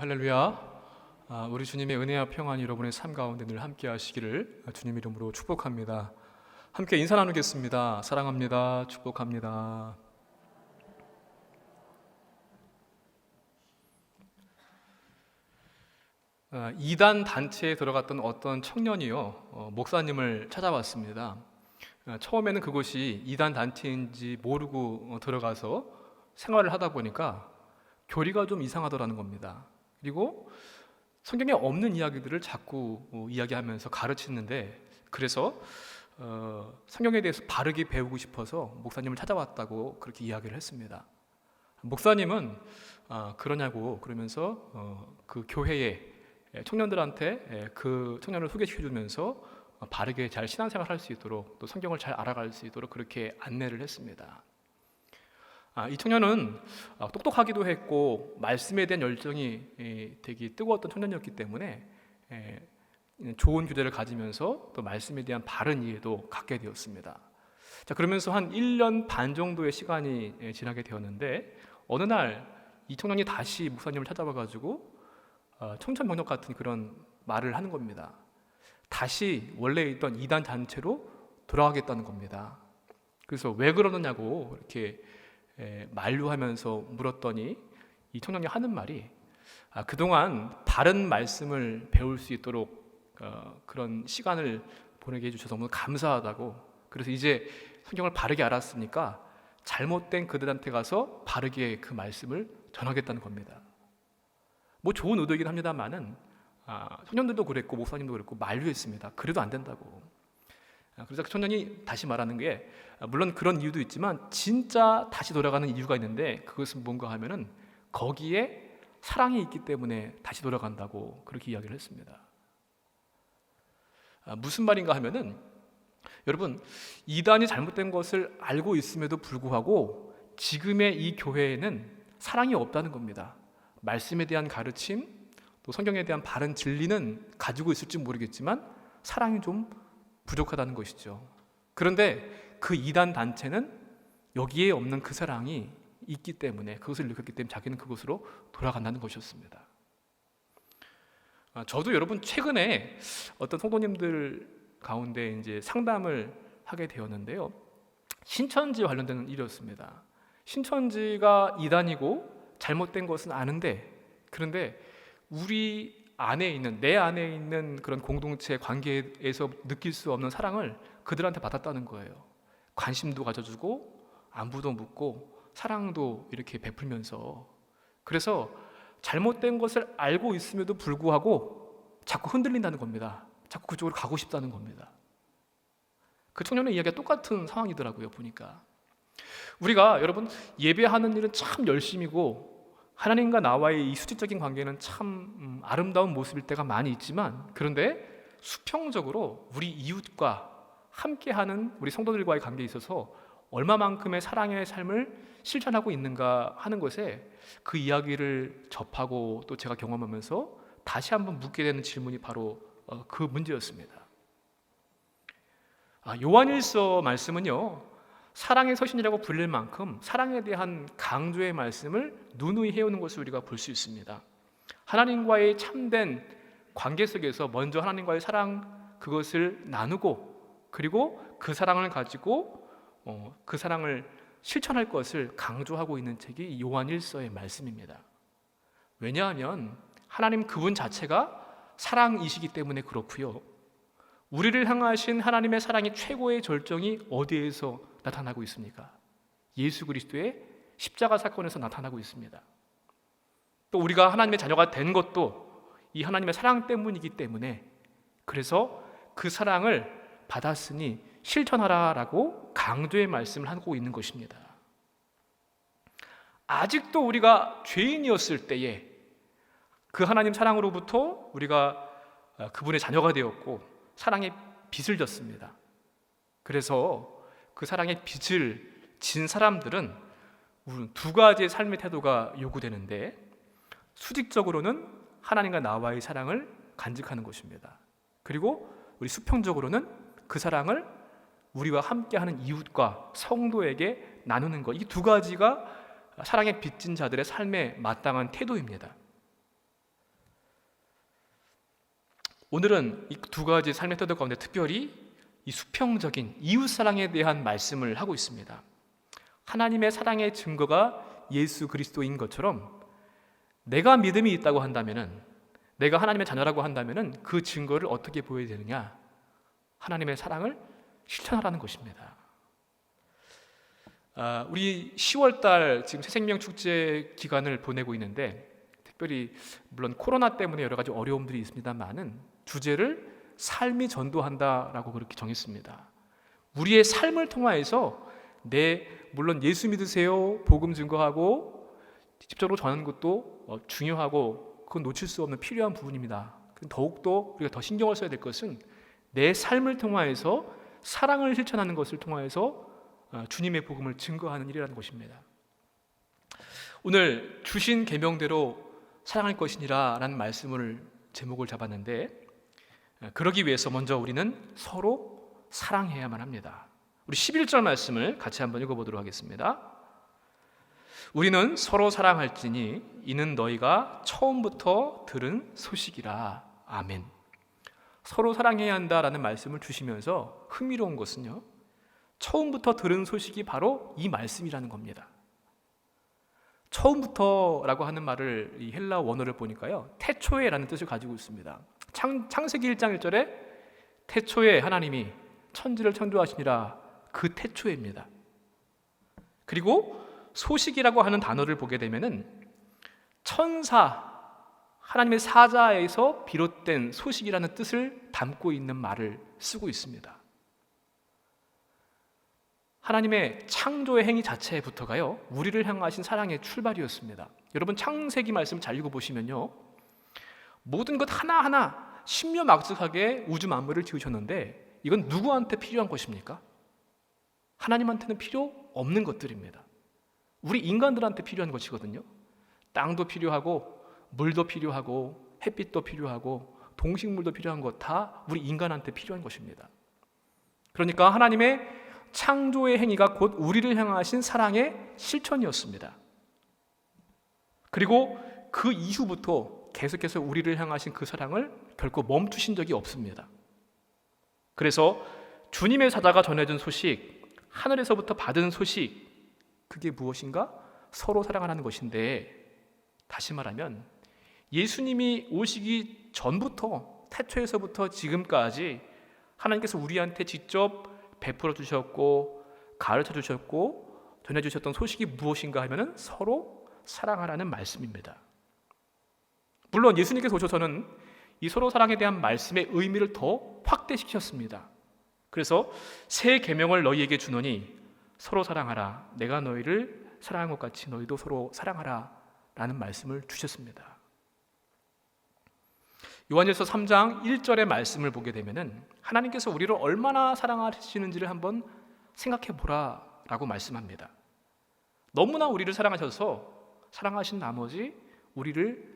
할렐루야. 우리 주님의 은혜와 평안이 여러분의 삶 가운데 늘 함께 하시기를 주님 이름으로 축복합니다. 함께 인사 나누겠습니다. 사랑합니다. 축복합니다. 이단 단체에 들어갔던 어떤 청년이요, 목사님을 찾아왔습니다. 처음에는 그곳이 이단 단체인지 모르고 들어가서 생활을 하다 보니까 교리가 좀 이상하더라는 겁니다. 그리고 성경에 없는 이야기들을 자꾸 이야기하면서 가르치는데, 그래서 성경에 대해서 바르게 배우고 싶어서 목사님을 찾아왔다고 그렇게 이야기를 했습니다. 목사님은 그러냐고 그러면서 그 교회에 청년들한테 그 청년을 소개시켜주면서 바르게 잘 신앙생활 할 수 있도록, 또 성경을 잘 알아갈 수 있도록 그렇게 안내를 했습니다. 이 청년은 똑똑하기도 했고 말씀에 대한 열정이 되게 뜨거웠던 청년이었기 때문에 좋은 교제를 가지면서 또 말씀에 대한 바른 이해도 갖게 되었습니다. 자, 그러면서 한 1년 반 정도의 시간이 지나게 되었는데, 어느 날 이 청년이 다시 목사님을 찾아와가지고 청천벽력 같은 그런 말을 하는 겁니다. 다시 원래 있던 이단 단체로 돌아가겠다는 겁니다. 그래서 왜 그러느냐고 이렇게 만류하면서 물었더니 이 청년이 하는 말이, 그동안 바른 말씀을 배울 수 있도록 그런 시간을 보내게 해주셔서 너무 감사하다고, 그래서 이제 성경을 바르게 알았으니까 잘못된 그들한테 가서 바르게 그 말씀을 전하겠다는 겁니다. 뭐 좋은 의도이긴 합니다만은 청년들도 그랬고 목사님도 그랬고 만류했습니다. 그래도 안 된다고. 그래서 그 청년이 다시 말하는 게, 물론 그런 이유도 있지만 진짜 다시 돌아가는 이유가 있는데, 그것은 뭔가 하면은 거기에 사랑이 있기 때문에 다시 돌아간다고 그렇게 이야기를 했습니다. 무슨 말인가 하면은, 여러분, 이단이 잘못된 것을 알고 있음에도 불구하고 지금의 이 교회에는 사랑이 없다는 겁니다. 말씀에 대한 가르침, 또 성경에 대한 바른 진리는 가지고 있을지 모르겠지만 사랑이 좀 부족하다는 것이죠. 그런데 그 이단 단체는 여기에 없는 그 사랑이 있기 때문에, 그것을 느꼈기 때문에 자기는 그곳으로 돌아간다는 것이었습니다. 저도 여러분 최근에 어떤 성도님들 가운데 이제 상담을 하게 되었는데요, 신천지 관련된 일이었습니다. 신천지가 이단이고 잘못된 것은 아는데, 그런데 우리 안에 있는, 내 안에 있는 그런 공동체 관계에서 느낄 수 없는 사랑을 그들한테 받았다는 거예요. 관심도 가져주고 안부도 묻고 사랑도 이렇게 베풀면서. 그래서 잘못된 것을 알고 있음에도 불구하고 자꾸 흔들린다는 겁니다. 자꾸 그쪽으로 가고 싶다는 겁니다. 그 청년의 이야기가 똑같은 상황이더라고요, 보니까. 우리가 여러분 예배하는 일은 참 열심이고 하나님과 나와의 이 수직적인 관계는 참 아름다운 모습일 때가 많이 있지만, 그런데 수평적으로 우리 이웃과 함께하는 우리 성도들과의 관계에 있어서 얼마만큼의 사랑의 삶을 실천하고 있는가 하는 것에, 그 이야기를 접하고 또 제가 경험하면서 다시 한번 묻게 되는 질문이 바로 그 문제였습니다. 요한일서 말씀은요, 사랑의 서신이라고 불릴 만큼 사랑에 대한 강조의 말씀을 누누이 해오는 것을 우리가 볼 수 있습니다. 하나님과의 참된 관계 속에서 먼저 하나님과의 사랑, 그것을 나누고, 그리고 그 사랑을 가지고 그 사랑을 실천할 것을 강조하고 있는 책이 요한일서의 말씀입니다. 왜냐하면 하나님 그분 자체가 사랑이시기 때문에 그렇고요, 우리를 향하신 하나님의 사랑의 최고의 절정이 어디에서 나타나고 있습니까? 예수 그리스도의 십자가 사건에서 나타나고 있습니다. 또 우리가 하나님의 자녀가 된 것도 이 하나님의 사랑 때문이기 때문에, 그래서 그 사랑을 받았으니 실천하라라고 강조의 말씀을 하고 있는 것입니다. 아직도 우리가 죄인이었을 때에 그 하나님 사랑으로부터 우리가 그분의 자녀가 되었고 사랑의 빚을 졌습니다. 그래서 그 사랑의 빚을 진 사람들은 두 가지의 삶의 태도가 요구되는데, 수직적으로는 하나님과 나와의 사랑을 간직하는 것입니다. 그리고 우리 수평적으로는 그 사랑을 우리와 함께하는 이웃과 성도에게 나누는 것, 이 두 가지가 사랑에 빚진 자들의 삶에 마땅한 태도입니다. 오늘은 이 두 가지 삶의 태도 가운데 특별히 이 수평적인 이웃사랑에 대한 말씀을 하고 있습니다. 하나님의 사랑의 증거가 예수 그리스도인 것처럼 내가 믿음이 있다고 한다면은, 내가 하나님의 자녀라고 한다면은 그 증거를 어떻게 보여야 되느냐? 하나님의 사랑을 실천하라는 것입니다. 우리 10월달 지금 새생명 축제 기간을 보내고 있는데, 특별히 물론 코로나 때문에 여러 가지 어려움들이 있습니다만은 주제를 삶이 전도한다라고 그렇게 정했습니다. 우리의 삶을 통하여서 물론 예수 믿으세요, 복음 증거하고 직접적으로 전하는 것도 중요하고 그건 놓칠 수 없는 필요한 부분입니다. 더욱더 우리가 더 신경을 써야 될 것은 내 삶을 통하여서 사랑을 실천하는 것을 통하여서 주님의 복음을 증거하는 일이라는 것입니다. 오늘 주신 계명대로 사랑할 것이니라 라는 말씀을 제목을 잡았는데, 그러기 위해서 먼저 우리는 서로 사랑해야만 합니다. 우리 11절 말씀을 같이 한번 읽어보도록 하겠습니다. 우리는 서로 사랑할지니 이는 너희가 처음부터 들은 소식이라. 아멘. 서로 사랑해야 한다라는 말씀을 주시면서 흥미로운 것은요, 처음부터 들은 소식이 바로 이 말씀이라는 겁니다. 처음부터라고 하는 말을 이 헬라 원어를 보니까요, 태초에라는 뜻을 가지고 있습니다. 창세기 1장 1절에 태초에 하나님이 천지를 창조하시니라, 그 태초에입니다. 그리고 소식이라고 하는 단어를 보게 되면은 천사, 하나님의 사자에서 비롯된 소식이라는 뜻을 담고 있는 말을 쓰고 있습니다. 하나님의 창조의 행위 자체부터가요, 우리를 향하신 사랑의 출발이었습니다. 여러분 창세기 말씀 잘 읽어보시면요, 모든 것 하나하나 신묘막측하게 우주 만물을 지으셨는데 이건 누구한테 필요한 것입니까? 하나님한테는 필요 없는 것들입니다. 우리 인간들한테 필요한 것이거든요. 땅도 필요하고 물도 필요하고 햇빛도 필요하고 동식물도 필요한 것 다 우리 인간한테 필요한 것입니다. 그러니까 하나님의 창조의 행위가 곧 우리를 향하신 사랑의 실천이었습니다. 그리고 그 이후부터 계속해서 우리를 향하신 그 사랑을 결코 멈추신 적이 없습니다. 그래서 주님의 사자가 전해준 소식, 하늘에서부터 받은 소식, 그게 무엇인가? 서로 사랑하는 것인데, 다시 말하면 예수님이 오시기 전부터, 태초에서부터 지금까지 하나님께서 우리한테 직접 베풀어 주셨고 가르쳐 주셨고 전해 주셨던 소식이 무엇인가 하면은 서로 사랑하라는 말씀입니다. 물론 예수님께서 오셔서는 이 서로 사랑에 대한 말씀의 의미를 더 확대시켰습니다. 그래서 새 계명을 너희에게 주노니 서로 사랑하라. 내가 너희를 사랑한 것 같이 너희도 서로 사랑하라 라는 말씀을 주셨습니다. 요한일서 3장 1절의 말씀을 보게 되면은 하나님께서 우리를 얼마나 사랑하시는지를 한번 생각해 보라 라고 말씀합니다. 너무나 우리를 사랑하셔서 사랑하신 나머지 우리를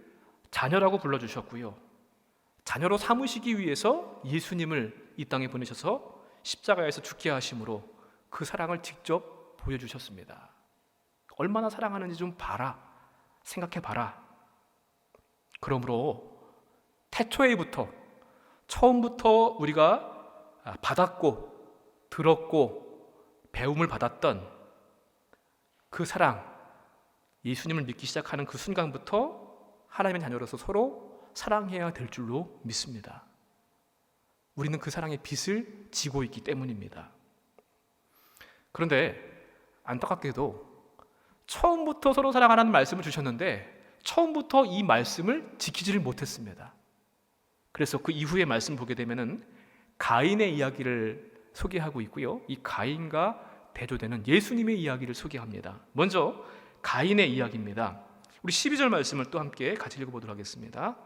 자녀라고 불러주셨고요, 자녀로 삼으시기 위해서 예수님을 이 땅에 보내셔서 십자가에서 죽게 하심으로 그 사랑을 직접 보여주셨습니다. 얼마나 사랑하는지 좀 봐라, 생각해 봐라. 그러므로 태초에부터, 처음부터 우리가 받았고 들었고 배움을 받았던 그 사랑, 예수님을 믿기 시작하는 그 순간부터 하나님의 자녀로서 서로 사랑해야 될 줄로 믿습니다. 우리는 그 사랑의 빚을 지고 있기 때문입니다. 그런데 안타깝게도 처음부터 서로 사랑하라는 말씀을 주셨는데 처음부터 이 말씀을 지키지를 못했습니다. 그래서 그 이후의 말씀 보게 되면은 가인의 이야기를 소개하고 있고요, 이 가인과 대조되는 예수님의 이야기를 소개합니다. 먼저 가인의 이야기입니다. 우리 12절 말씀을 또 함께 같이 읽어보도록 하겠습니다.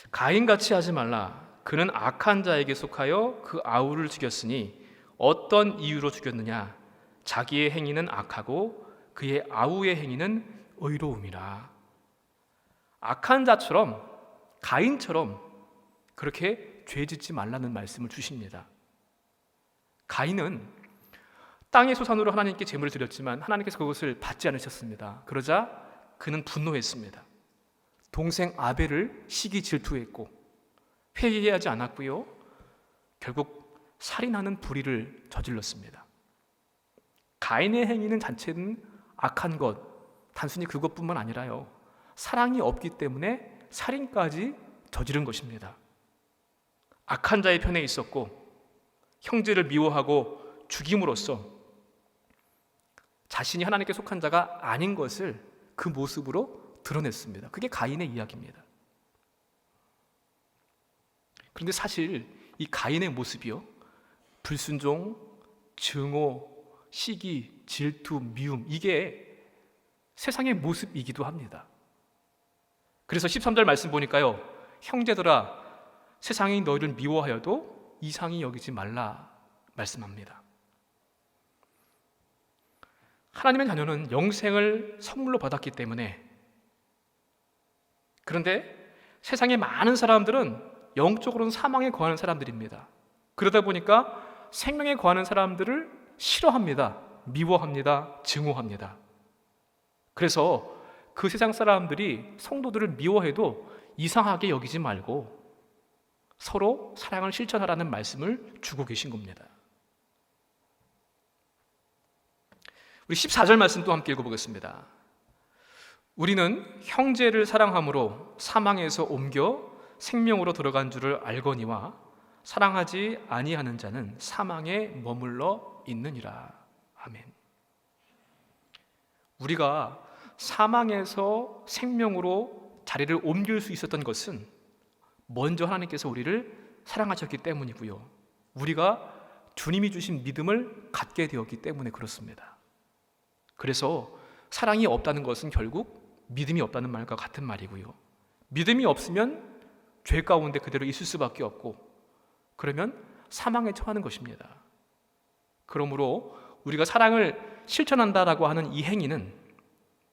가인같이 하지 말라. 그는 악한 자에게 속하여 그 아우를 죽였으니 어떤 이유로 죽였느냐? 자기의 행위는 악하고 그의 아우의 행위는 의로움이라. 악한 자처럼, 가인처럼 그렇게 죄짓지 말라는 말씀을 주십니다. 가인은 땅의 소산으로 하나님께 제물을 드렸지만 하나님께서 그것을 받지 않으셨습니다. 그러자 그는 분노했습니다. 동생 아벨을 시기 질투했고 회개하지 않았고요. 결국 살인하는 불의를 저질렀습니다. 가인의 행위는 자체는 악한 것, 단순히 그것뿐만 아니라요, 사랑이 없기 때문에 살인까지 저지른 것입니다. 악한 자의 편에 있었고 형제를 미워하고 죽임으로써 자신이 하나님께 속한 자가 아닌 것을 그 모습으로 드러냈습니다. 그게 가인의 이야기입니다. 그런데 사실 이 가인의 모습이요, 불순종, 증오, 시기, 질투, 미움, 이게 세상의 모습이기도 합니다. 그래서 13절 말씀 보니까요, 형제들아 세상이 너희를 미워하여도 이상히 여기지 말라 말씀합니다. 하나님의 자녀는 영생을 선물로 받았기 때문에, 그런데 세상의 많은 사람들은 영적으로는 사망에 거하는 사람들입니다. 그러다 보니까 생명에 거하는 사람들을 싫어합니다. 미워합니다. 증오합니다. 그래서 그 세상 사람들이 성도들을 미워해도 이상하게 여기지 말고 서로 사랑을 실천하라는 말씀을 주고 계신 겁니다. 우리 14절 말씀 또 함께 읽어보겠습니다. 우리는 형제를 사랑함으로 사망에서 옮겨 생명으로 들어간 줄을 알거니와 사랑하지 아니하는 자는 사망에 머물러 있느니라. 아멘. 우리가 사망에서 생명으로 자리를 옮길 수 있었던 것은 먼저 하나님께서 우리를 사랑하셨기 때문이고요, 우리가 주님이 주신 믿음을 갖게 되었기 때문에 그렇습니다. 그래서 사랑이 없다는 것은 결국 믿음이 없다는 말과 같은 말이고요, 믿음이 없으면 죄 가운데 그대로 있을 수밖에 없고, 그러면 사망에 처하는 것입니다. 그러므로 우리가 사랑을 실천한다라고 하는 이 행위는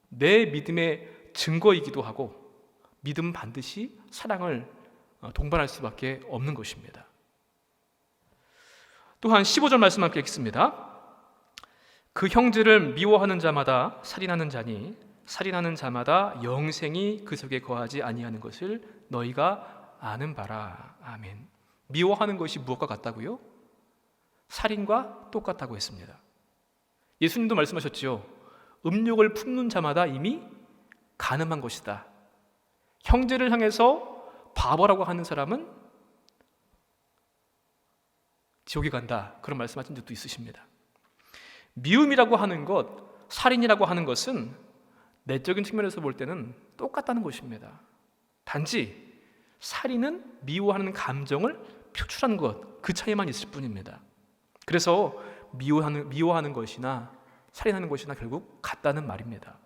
내 믿음의 증거이기도 하고, 믿음은 반드시 사랑을 동반할 수밖에 없는 것입니다. 또한 15절 말씀 함께 읽겠습니다. 그 형제를 미워하는 자마다 살인하는 자니 살인하는 자마다 영생이 그 속에 거하지 아니하는 것을 너희가 아는 바라. 아멘. 미워하는 것이 무엇과 같다고요? 살인과 똑같다고 했습니다. 예수님도 말씀하셨죠. 음욕을 품는 자마다 이미 간음한 것이다. 형제를 향해서 바보라고 하는 사람은 지옥에 간다, 그런 말씀하신 적도 있으십니다. 미움이라고 하는 것, 살인이라고 하는 것은 내적인 측면에서 볼 때는 똑같다는 것입니다. 단지 살인은 미워하는 감정을 표출하는 것, 그 차이만 있을 뿐입니다. 그래서 미워하는 것이나 살인하는 것이나 결국 같다는 말입니다.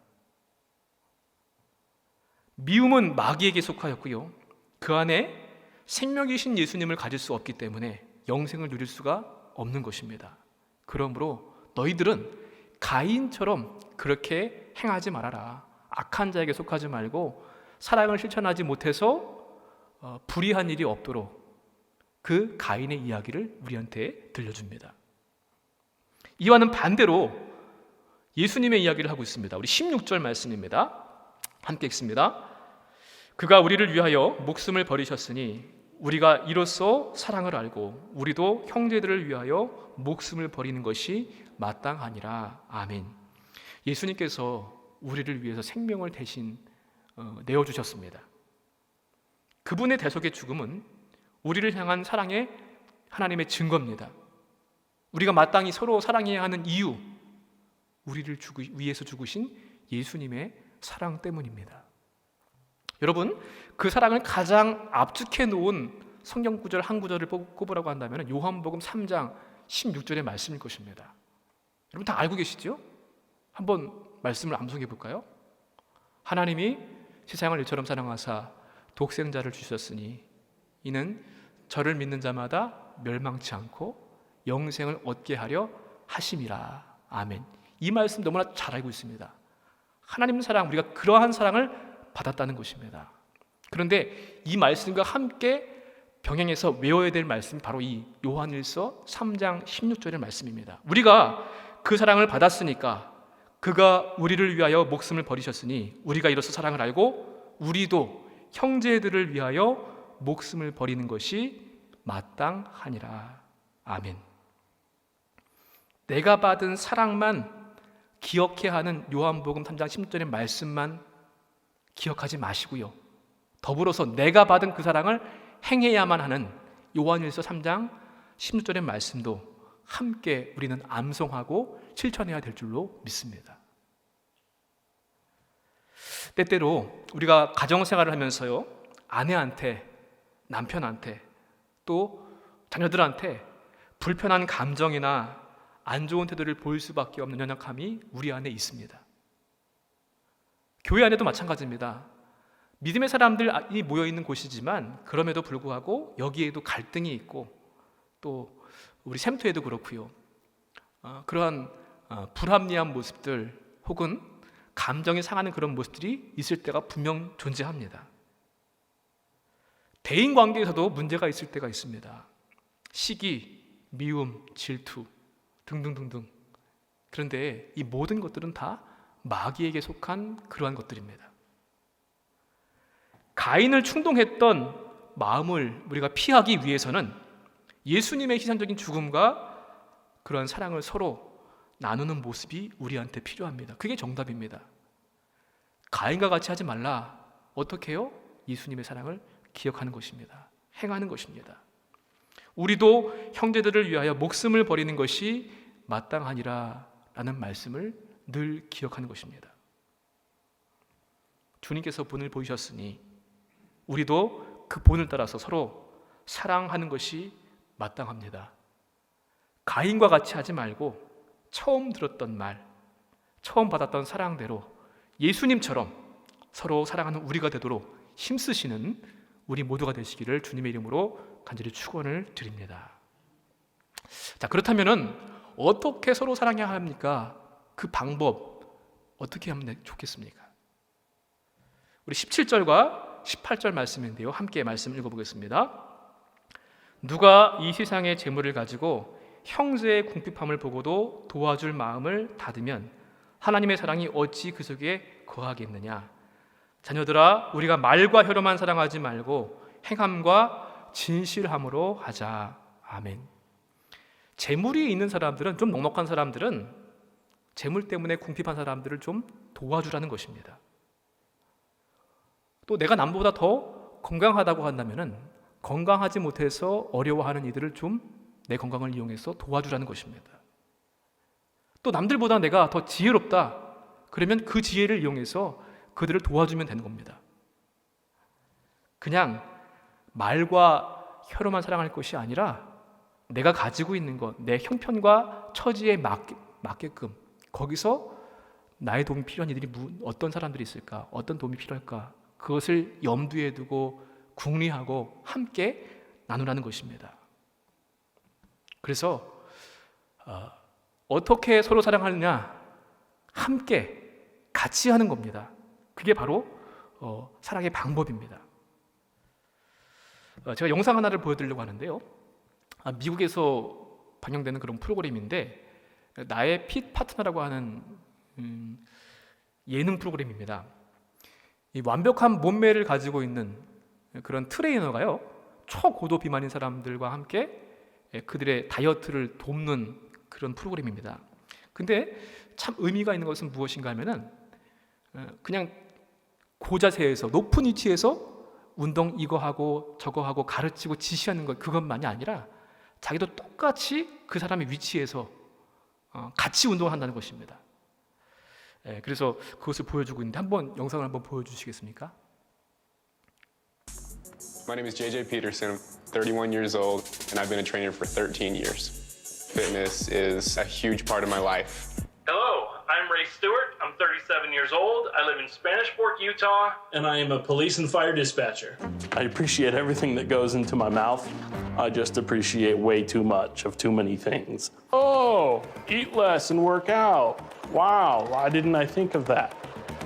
미움은 마귀에게 속하였고요, 그 안에 생명이신 예수님을 가질 수 없기 때문에 영생을 누릴 수가 없는 것입니다. 그러므로 너희들은 가인처럼 그렇게 행하지 말아라. 악한 자에게 속하지 말고 사랑을 실천하지 못해서 불의한 일이 없도록, 그 가인의 이야기를 우리한테 들려줍니다. 이와는 반대로 예수님의 이야기를 하고 있습니다. 우리 16절 말씀입니다. 함께 읽습니다. 그가 우리를 위하여 목숨을 버리셨으니 우리가 이로써 사랑을 알고 우리도 형제들을 위하여 목숨을 버리는 것이 마땅하니라. 아멘. 예수님께서 우리를 위해서 생명을 대신 내어주셨습니다. 그분의 대속의 죽음은 우리를 향한 사랑의 하나님의 증거입니다. 우리가 마땅히 서로 사랑해야 하는 이유, 우리를 위해서 죽으신 예수님의 사랑 때문입니다. 여러분, 그 사랑을 가장 압축해 놓은 성경 구절 한 구절을 꼽으라고 한다면 요한복음 3장 16절의 말씀일 것입니다. 여러분 다 알고 계시죠? 한번 말씀을 암송해 볼까요? 하나님이 세상을 이처럼 사랑하사 독생자를 주셨으니 이는 저를 믿는 자마다 멸망치 않고 영생을 얻게 하려 하심이라. 아멘. 이 말씀 너무나 잘 알고 있습니다. 하나님 사랑, 우리가 그러한 사랑을 받았다는 것입니다. 그런데 이 말씀과 함께 병행해서 외워야 될 말씀이 바로 이 요한일서 3장 16절의 말씀입니다. 우리가 그 사랑을 받았으니까, 그가 우리를 위하여 목숨을 버리셨으니 우리가 이로써 사랑을 알고 우리도 형제들을 위하여 목숨을 버리는 것이 마땅하니라. 아멘. 내가 받은 사랑만 기억해야 하는 요한복음 3장 16절의 말씀만 기억하지 마시고요, 더불어서 내가 받은 그 사랑을 행해야만 하는 요한일서 3장 16절의 말씀도 함께 우리는 암송하고 실천해야 될 줄로 믿습니다. 때때로 우리가 가정생활을 하면서요, 아내한테, 남편한테, 또 자녀들한테 불편한 감정이나 안 좋은 태도를 보일 수밖에 없는 연약함이 우리 안에 있습니다. 교회 안에도 마찬가지입니다. 믿음의 사람들이 모여있는 곳이지만 그럼에도 불구하고 여기에도 갈등이 있고, 또 우리 샘토에도 그렇고요, 그러한 불합리한 모습들 혹은 감정이 상하는 그런 모습들이 있을 때가 분명 존재합니다. 대인 관계에서도 문제가 있을 때가 있습니다. 시기, 미움, 질투 등등등등. 그런데 이 모든 것들은 다 마귀에게 속한 그러한 것들입니다. 가인을 충동했던 마음을 우리가 피하기 위해서는 예수님의 희생적인 죽음과 그러한 사랑을 서로 나누는 모습이 우리한테 필요합니다. 그게 정답입니다. 가인과 같이 하지 말라. 어떻게 해요? 예수님의 사랑을 기억하는 것입니다. 행하는 것입니다. 우리도 형제들을 위하여 목숨을 버리는 것이 마땅하니라 라는 말씀을 늘 기억하는 것입니다. 주님께서 본을 보이셨으니 우리도 그 본을 따라서 서로 사랑하는 것이 마땅합니다. 가인과 같이 하지 말고 처음 들었던 말, 처음 받았던 사랑대로 예수님처럼 서로 사랑하는 우리가 되도록 힘쓰시는 우리 모두가 되시기를 주님의 이름으로 간절히 축원을 드립니다. 자, 그렇다면은 어떻게 서로 사랑해야 합니까? 그 방법 어떻게 하면 좋겠습니까? 우리 17절과 18절 말씀인데요, 함께 말씀 읽어보겠습니다. 누가 이 세상의 재물을 가지고 형제의 궁핍함을 보고도 도와줄 마음을 닫으면 하나님의 사랑이 어찌 그 속에 거하겠느냐. 자녀들아, 우리가 말과 혀로만 사랑하지 말고 행함과 진실함으로 하자. 아멘. 재물이 있는 사람들은, 좀 넉넉한 사람들은 재물 때문에 궁핍한 사람들을 좀 도와주라는 것입니다. 또 내가 남보다 더 건강하다고 한다면은 건강하지 못해서 어려워하는 이들을 좀 내 건강을 이용해서 도와주라는 것입니다. 또 남들보다 내가 더 지혜롭다, 그러면 그 지혜를 이용해서 그들을 도와주면 되는 겁니다. 그냥 말과 혀로만 사랑할 것이 아니라 내가 가지고 있는 것, 내 형편과 처지에 맞게끔 거기서 나의 도움이 필요한 이들이 어떤 사람들이 있을까, 어떤 도움이 필요할까, 그것을 염두에 두고 궁리하고 함께 나누라는 것입니다. 그래서 어떻게 서로 사랑하느냐? 함께 같이 하는 겁니다. 그게 바로 사랑의 방법입니다. 제가 영상 하나를 보여드리려고 하는데요, 미국에서 방영되는 그런 프로그램인데 나의 핏 파트너라고 하는 예능 프로그램입니다. 이 완벽한 몸매를 가지고 있는 그런 트레이너가요, 초고도 비만인 사람들과 함께 그들의 다이어트를 돕는 그런 프로그램입니다. 근데 참 의미가 있는 것은 무엇인가 하면은 그냥 고자세에서 높은 위치에서 운동 이거 하고 저거 하고 가르치고 지시하는 것, 그것만이 아니라 자기도 똑같이 그 사람의 위치에서 같이 운동을 한다는 것입니다. 그래서 그것을 보여주고 있는데 한번 영상을 한번 보여주시겠습니까? My name is JJ Peterson. I'm 31 years old, and I've been a trainer for 13 years. Fitness is a huge part of my life. Hello, I'm Ray Stewart. I'm 37 years old. I live in Spanish Fork, Utah. And I am a police and fire dispatcher. I appreciate everything that goes into my mouth. I just appreciate way too much of too many things. Oh, eat less and work out. Wow, why didn't I think of that?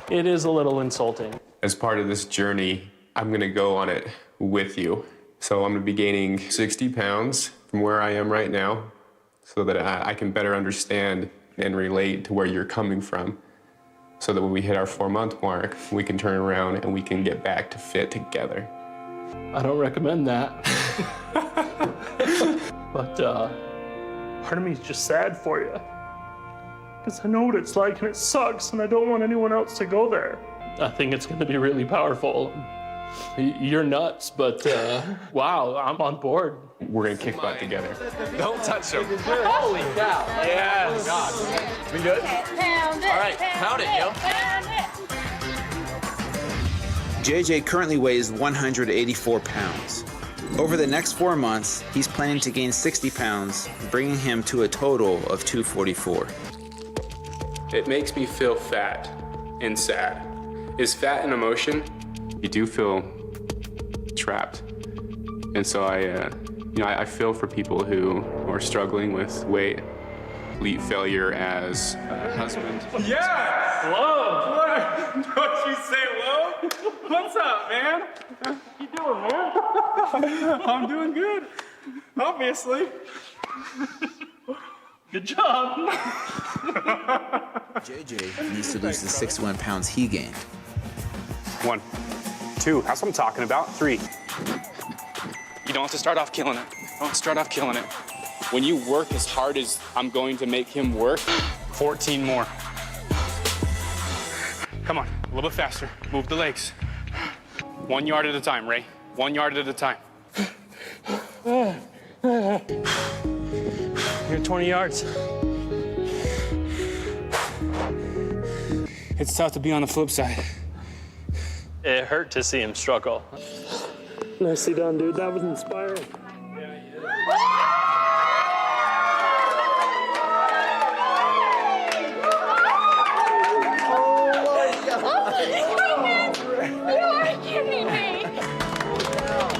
It is a little insulting. As part of this journey, I'm going to go on it with you. So I'm going to be gaining 60 pounds from where I am right now so that I can better understand and relate to where you're coming from, so that when we hit our 4-month mark, we can turn around and we can get back to fit together. I don't recommend that. But part of me is just sad for you. Because I know what it's like and it sucks and I don't want anyone else to go there. I think it's going to be really powerful. You're nuts, but wow, I'm on board. We're gonna kick butt together. Don't touch him. Holy cow. Yes. God. We good? All right, pound it, yo. JJ currently weighs 184 pounds. Over the next 4 months, he's planning to gain 60 pounds, bringing him to a total of 244. It makes me feel fat and sad. Is fat an emotion? You do feel trapped. And so I feel for people who are struggling with weight, complete failure as a husband. Yeah! Whoa! Don't you say whoa? What's up, man? You doing, man? I'm doing good. Obviously. Good job. JJ needs to lose the 61 pounds he gained. 1, 2, that's what I'm talking about. 3. You don't have to start off killing it. Don't start off killing it. When you work as hard as I'm going to make him work, 14 more. Come on, a little bit faster. Move the legs. 1 yard at a time, Ray. 1 yard at a time. You're 20 yards. It's tough to be on the flip side. It hurt to see him struggle. Nicely done, dude. That was inspiring.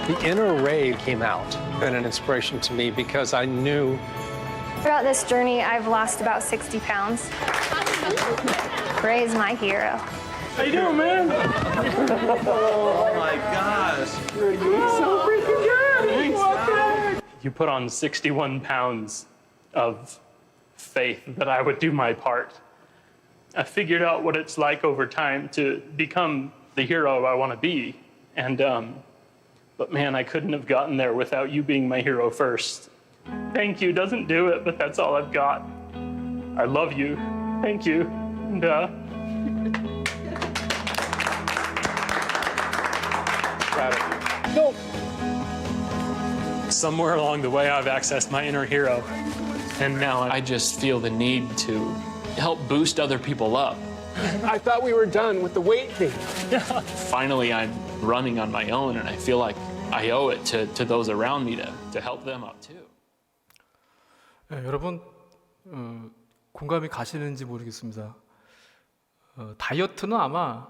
The inner Ray came out, been an inspiration to me because I knew. Throughout this journey, I've lost about 60 pounds. Ray is my hero. How you doing, man? Oh my gosh. So freaking good. Thanks, you put on 61 pounds of faith that I would do my part. I figured out what it's like over time to become the hero I want to be. And, but man, I couldn't have gotten there without you being my hero first. Thank you doesn't do it, but that's all I've got. I love you. Thank you. And, somewhere along the way, I've accessed my inner hero. And now I just feel the need to help boost other people up. I thought we were done with the weight thing. Finally, I'm running on my own, and I feel like I owe it to those around me to help them up too. 네, 여러분 공감이 가시는지 모르겠습니다. 다이어트는 아마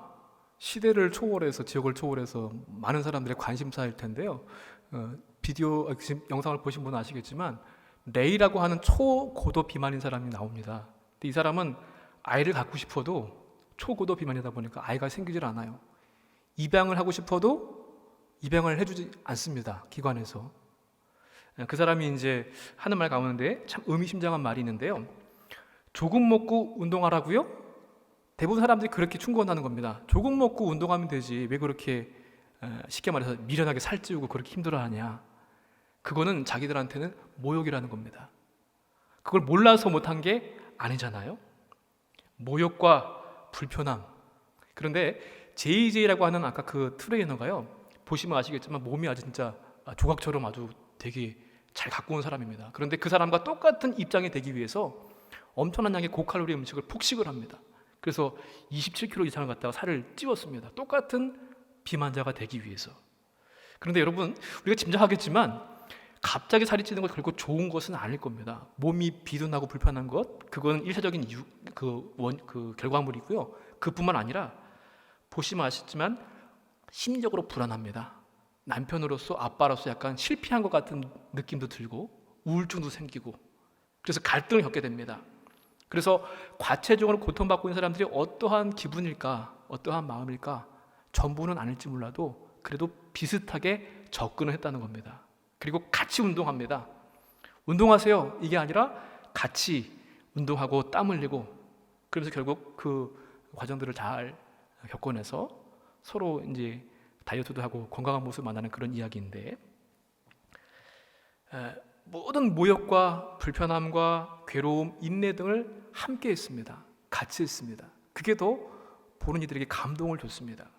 시대를 초월해서 지역을 초월해서 많은 사람들의 관심사일 텐데요. 비디오 지금 영상을 보신 분은 아시겠지만 레이라고 하는 초고도 비만인 사람이 나옵니다. 근데 이 사람은 아이를 갖고 싶어도 초고도 비만이다 보니까 아이가 생기질 않아요. 입양을 하고 싶어도 입양을 해주지 않습니다. 기관에서. 그 사람이 이제 하는 말 가운데 참 의미심장한 말이 있는데요. 조금 먹고 운동하라고요? 대부분 사람들이 그렇게 충고하는 겁니다. 조금 먹고 운동하면 되지 왜 그렇게 쉽게 말해서 미련하게 살찌우고 그렇게 힘들어하냐. 그거는 자기들한테는 모욕이라는 겁니다. 그걸 몰라서 못한 게 아니잖아요. 모욕과 불편함. 그런데 JJ라고 하는 아까 그 트레이너가요. 보시면 아시겠지만 몸이 아주 진짜 조각처럼 아주 되게 잘 갖고 온 사람입니다. 그런데 그 사람과 똑같은 입장이 되기 위해서 엄청난 양의 고칼로리 음식을 폭식을 합니다. 그래서 27kg 이상을 갖다가 살을 찌웠습니다. 똑같은 비만자가 되기 위해서. 그런데 여러분, 우리가 짐작하겠지만 갑자기 살이 찌는 것 결코 좋은 것은 아닐 겁니다. 몸이 비둔하고 불편한 것, 그건 일차적인 그 결과물이고요. 그뿐만 아니라 보시면 아시지만 심리적으로 불안합니다. 남편으로서 아빠로서 약간 실패한 것 같은 느낌도 들고 우울증도 생기고 그래서 갈등을 겪게 됩니다. 그래서 과체중으로 고통받고 있는 사람들이 어떠한 기분일까, 어떠한 마음일까 전부는 아닐지 몰라도 그래도 비슷하게 접근을 했다는 겁니다. 그리고 같이 운동합니다. 운동하세요. 이게 아니라 같이 운동하고 땀 흘리고 그래서 결국 그 과정들을 잘 겪어내서 서로 이제 다이어트도 하고 건강한 모습 만나는 그런 이야기인데, 모든 모욕과 불편함과 괴로움, 인내 등을 함께 했습니다. 같이 했습니다. 그게 더 보는 이들에게 감동을 줬습니다.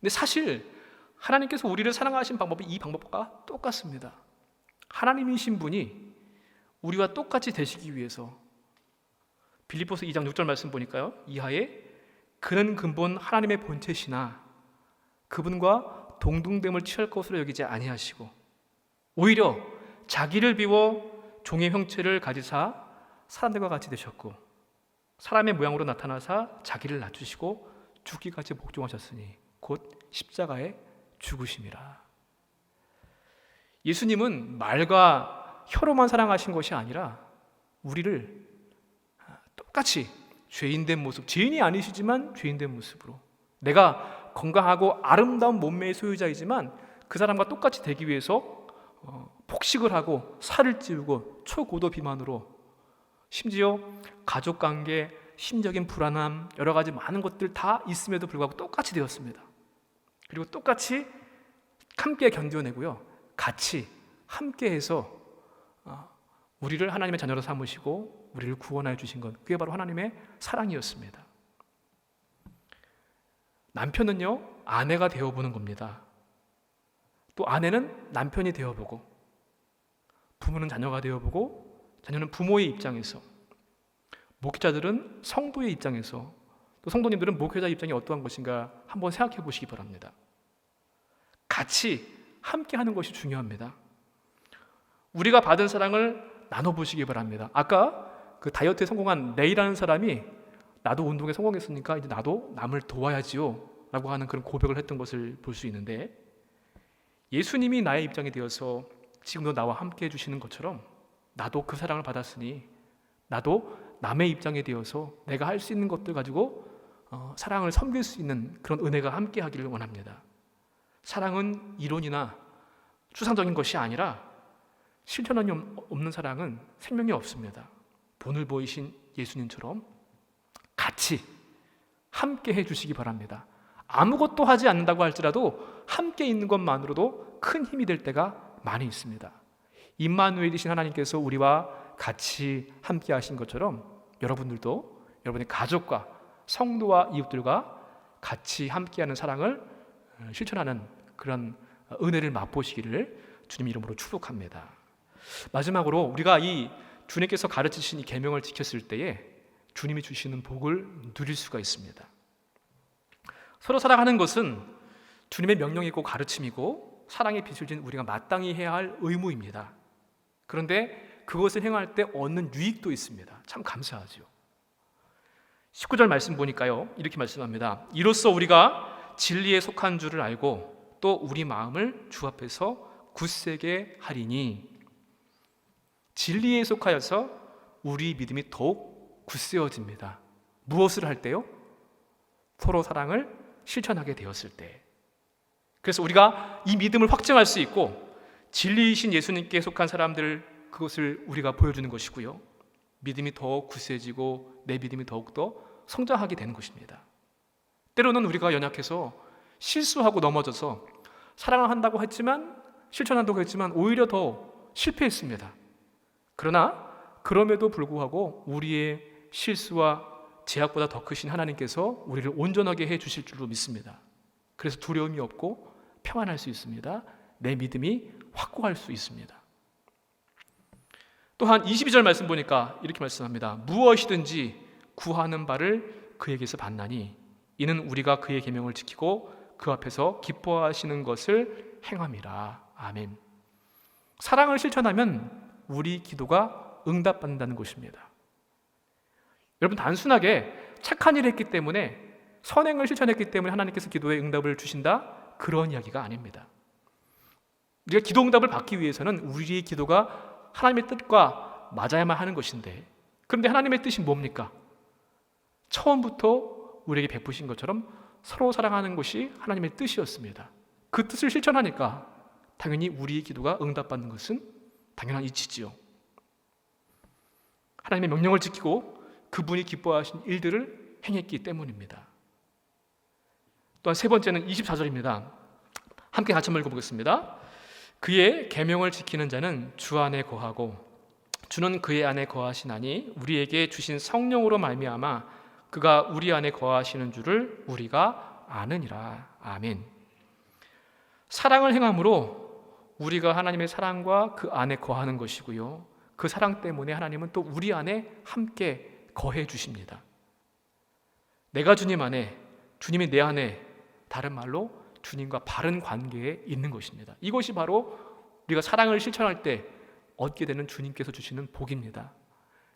근데 사실 하나님께서 우리를 사랑하신 방법이 이 방법과 똑같습니다. 하나님이신 분이 우리와 똑같이 되시기 위해서, 빌립보서 2장 6절 말씀 보니까요, 이하에 그는 근본 하나님의 본체시나 그분과 동등됨을 취할 것으로 여기지 아니하시고 오히려 자기를 비워 종의 형체를 가지사 사람들과 같이 되셨고 사람의 모양으로 나타나사 자기를 낮추시고 죽기까지 복종하셨으니 곧 십자가에 죽으심이라. 예수님은 말과 혀로만 사랑하신 것이 아니라 우리를 똑같이 죄인된 모습, 죄인이 아니시지만 죄인된 모습으로, 내가 건강하고 아름다운 몸매의 소유자이지만 그 사람과 똑같이 되기 위해서 폭식을 하고 살을 찌우고 초고도 비만으로, 심지어 가족관계, 심적인 불안함, 여러 가지 많은 것들 다 있음에도 불구하고 똑같이 되었습니다. 그리고 똑같이 함께 견뎌내고요, 같이 함께해서 우리를 하나님의 자녀로 삼으시고 우리를 구원하여 주신 것, 그게 바로 하나님의 사랑이었습니다. 남편은요, 아내가 되어보는 겁니다. 또 아내는 남편이 되어보고, 부모는 자녀가 되어보고, 자녀는 부모의 입장에서, 목회자들은 성도의 입장에서, 또 성도님들은 목회자 입장이 어떠한 것인가 한번 생각해 보시기 바랍니다. 같이 함께 하는 것이 중요합니다. 우리가 받은 사랑을 나눠보시기 바랍니다. 아까 그 다이어트에 성공한 레이라는 사람이 나도 운동에 성공했으니까 이제 나도 남을 도와야지요 라고 하는 그런 고백을 했던 것을 볼 수 있는데, 예수님이 나의 입장이 되어서 지금도 나와 함께 해주시는 것처럼 나도 그 사랑을 받았으니 나도 남의 입장에 되어서 내가 할 수 있는 것들 가지고 사랑을 섬길 수 있는 그런 은혜가 함께 하기를 원합니다. 사랑은 이론이나 추상적인 것이 아니라 실천함이 없는 사랑은 생명이 없습니다. 본을 보이신 예수님처럼 같이 함께 해주시기 바랍니다. 아무것도 하지 않는다고 할지라도 함께 있는 것만으로도 큰 힘이 될 때가 많이 있습니다. 임마누엘이신 하나님께서 우리와 같이 함께 하신 것처럼 여러분들도 여러분의 가족과 성도와 이웃들과 같이 함께하는 사랑을 실천하는 그런 은혜를 맛보시기를 주님 이름으로 축복합니다. 마지막으로 우리가 이 주님께서 가르치신 이 계명을 지켰을 때에 주님이 주시는 복을 누릴 수가 있습니다. 서로 사랑하는 것은 주님의 명령이고 가르침이고 사랑의 빛을 진 우리가 마땅히 해야 할 의무입니다. 그런데 그것을 행할 때 얻는 유익도 있습니다. 참 감사하죠. 19절 말씀 보니까요, 이렇게 말씀합니다. 이로써 우리가 진리에 속한 줄을 알고 또 우리 마음을 주 앞에서 굳세게 하리니, 진리에 속하여서 우리 믿음이 더욱 굳세어집니다. 무엇을 할 때요? 서로 사랑을 실천하게 되었을 때. 그래서 우리가 이 믿음을 확증할 수 있고 진리이신 예수님께 속한 사람들, 그것을 우리가 보여주는 것이고요, 믿음이 더욱 굳세지고 내 믿음이 더욱더 성장하게 되는 것입니다. 때로는 우리가 연약해서 실수하고 넘어져서 사랑을 한다고 했지만, 실천한다고 했지만 오히려 더 실패했습니다. 그러나 그럼에도 불구하고 우리의 실수와 제약보다 더 크신 하나님께서 우리를 온전하게 해주실 줄로 믿습니다. 그래서 두려움이 없고 평안할 수 있습니다. 내 믿음이 확고할 수 있습니다. 또한 22절 말씀 보니까 이렇게 말씀합니다. 무엇이든지 구하는 바를 그에게서 받나니 이는 우리가 그의 계명을 지키고 그 앞에서 기뻐하시는 것을 행함이라. 아멘. 사랑을 실천하면 우리 기도가 응답받는다는 것입니다. 여러분, 단순하게 착한 일을 했기 때문에, 선행을 실천했기 때문에 하나님께서 기도에 응답을 주신다, 그런 이야기가 아닙니다. 우리가 기도 응답을 받기 위해서는 우리의 기도가 하나님의 뜻과 맞아야만 하는 것인데, 그런데 하나님의 뜻이 뭡니까? 처음부터 우리에게 베푸신 것처럼 서로 사랑하는 것이 하나님의 뜻이었습니다. 그 뜻을 실천하니까 당연히 우리의 기도가 응답받는 것은 당연한 이치지요. 하나님의 명령을 지키고 그분이 기뻐하신 일들을 행했기 때문입니다. 또한 세 번째는 24절입니다. 함께 같이 한번 읽어보겠습니다. 그의 계명을 지키는 자는 주 안에 거하고 주는 그의 안에 거하시나니 우리에게 주신 성령으로 말미암아 그가 우리 안에 거하시는 줄을 우리가 아느니라. 아멘. 사랑을 행함으로 우리가 하나님의 사랑과 그 안에 거하는 것이고요. 그 사랑 때문에 하나님은 또 우리 안에 함께 거해 주십니다. 내가 주님 안에, 주님이 내 안에, 다른 말로 주님과 바른 관계에 있는 것입니다. 이것이 바로 우리가 사랑을 실천할 때 얻게 되는 주님께서 주시는 복입니다.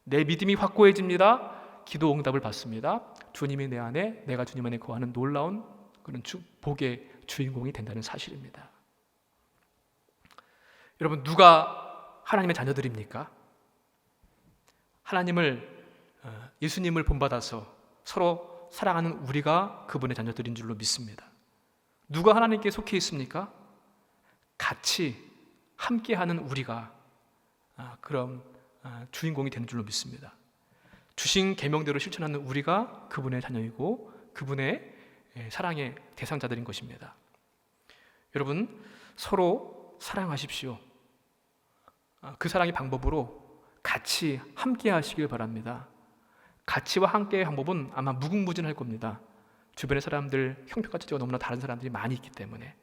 내 믿음이 확고해집니다. 기도 응답을 받습니다. 주님이 내 안에, 내가 주님 안에 거하는 놀라운 그런 복의 주인공이 된다는 사실입니다. 여러분, 누가 하나님의 자녀들입니까? 하나님을, 예수님을 본받아서 서로 사랑하는 우리가 그분의 자녀들인 줄로 믿습니다. 누가 하나님께 속해 있습니까? 같이 함께하는 우리가 그런 주인공이 되는 줄로 믿습니다. 주신 계명대로 실천하는 우리가 그분의 자녀이고 그분의 사랑의 대상자들인 것입니다. 여러분, 서로 사랑하십시오. 그 사랑의 방법으로 같이 함께 하시길 바랍니다. 같이와 함께의 방법은 아마 무궁무진할 겁니다. 주변의 사람들, 형편가치가 너무나 다른 사람들이 많이 있기 때문에.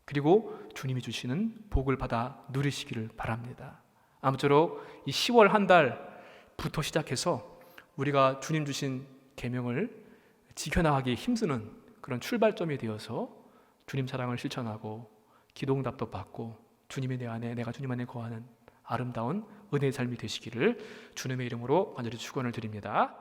그리고 주님이 주시는 복을 받아 누리시기를 바랍니다. 아무쪼록 이 10월 한 달부터 시작해서 우리가 주님 주신 계명을 지켜나가기에 힘쓰는 그런 출발점이 되어서 주님 사랑을 실천하고 기도응답도 받고 주님이 내 안에, 내가 주님 안에 거하는 아름다운 은혜의 삶이 되시기를 주님의 이름으로 간절히 축원을 드립니다.